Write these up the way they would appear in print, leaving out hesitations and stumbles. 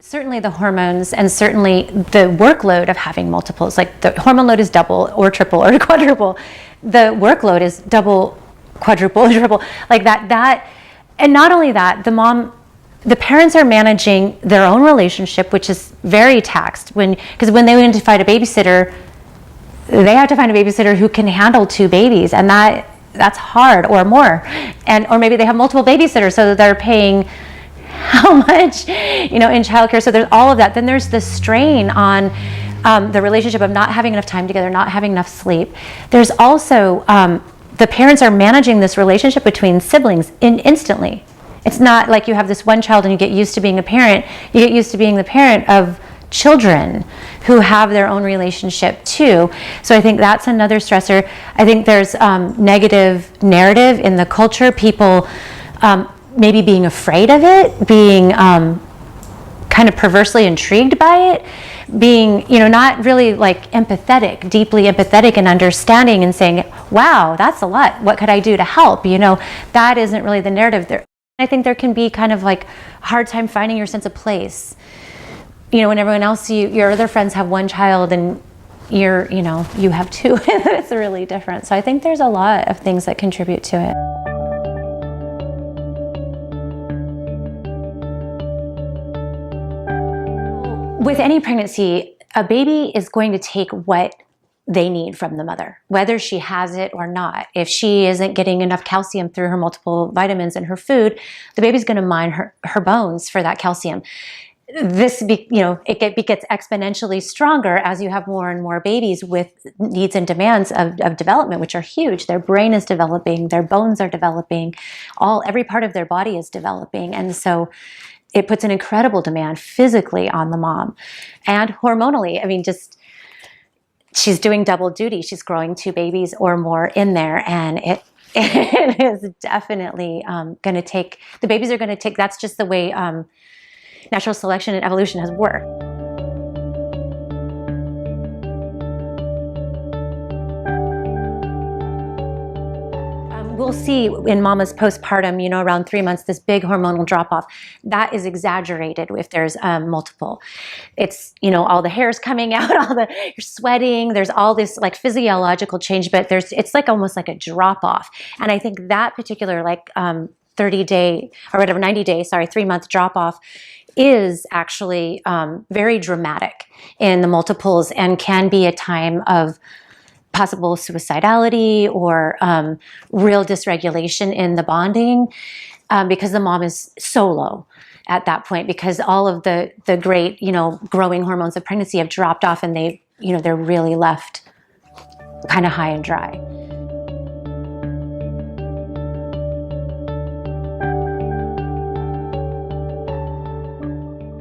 Certainly the hormones and certainly the workload of having multiples, like the hormone load is double or triple or quadruple. The workload is double, quadruple, triple, like that. And not only that, the parents are managing their own relationship, which is very taxed because when they went to find a babysitter, they have to find a babysitter who can handle 2 babies, and that's hard or more. Or maybe they have multiple babysitters, so that they're paying how much, in childcare. So there's all of that. Then there's the strain on the relationship of not having enough time together, not having enough sleep. There's also the parents are managing this relationship between siblings instantly. It's not like you have this one child and you get used to being a parent. You get used to being the parent of children who have their own relationship too. So I think that's another stressor. I think there's negative narrative in the culture. People maybe being afraid of it, being kind of perversely intrigued by it, being, not really like empathetic, deeply empathetic and understanding and saying, wow, that's a lot. What could I do to help? That isn't really the narrative there. I think there can be kind of like a hard time finding your sense of place. When everyone else, your other friends have one child and you have 2, it's really different. So I think there's a lot of things that contribute to it. With any pregnancy, a baby is going to take what they need from the mother, whether she has it or not. If she isn't getting enough calcium through her multiple vitamins in her food, the baby's going to mine her bones for that calcium. It gets exponentially stronger as you have more and more babies with needs and demands of development, which are huge. Their brain is developing, their bones are developing, every part of their body is developing. And so it puts an incredible demand physically on the mom and hormonally. She's doing double duty. She's growing 2 babies or more in there. And it is definitely going to take, the babies are going to take, that's just the way natural selection and evolution has worked. We'll see in mama's postpartum, around 3 months, this big hormonal drop-off. That is exaggerated if there's multiple. It's, all the hair's coming out, you're sweating, there's all this like physiological change, but it's like almost like a drop-off. And I think that particular 30-day or whatever, 90-day, 3-month drop-off is actually very dramatic in the multiples and can be a time of possible suicidality or real dysregulation in the bonding because the mom is so low at that point because all of the great, growing hormones of pregnancy have dropped off and they're really left kind of high and dry.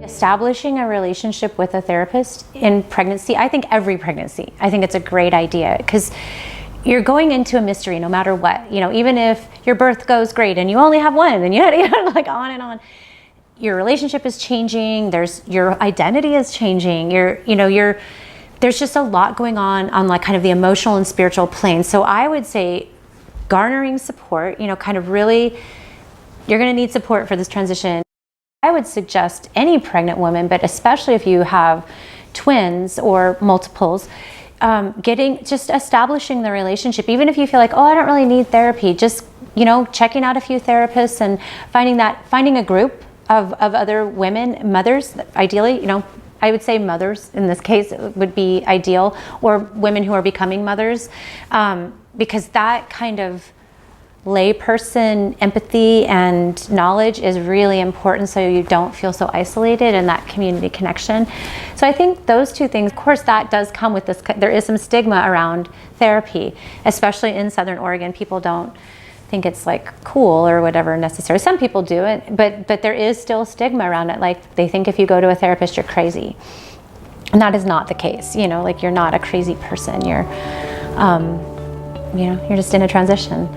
Establishing a relationship with a therapist in pregnancy, I think every pregnancy, I think it's a great idea because you're going into a mystery no matter what. Even if your birth goes great and you only have one and like on and on, your relationship is changing. Your identity is changing. There's just a lot going on like kind of the emotional and spiritual plane. So I would say garnering support, kind of really, you're going to need support for this transition. I would suggest any pregnant woman, but especially if you have twins or multiples, establishing the relationship, even if you feel like, I don't really need therapy, just, checking out a few therapists and finding a group of other women, mothers, ideally, I would say mothers in this case would be ideal, or women who are becoming mothers, because that kind of layperson empathy and knowledge is really important so you don't feel so isolated in that community connection. So I think those 2 things, of course that does come with this, there is some stigma around therapy, especially in Southern Oregon. People don't think it's like cool or whatever necessary. Some people do it, but there is still stigma around it. Like they think if you go to a therapist, you're crazy. And that is not the case. Like you're not a crazy person. You're just in a transition.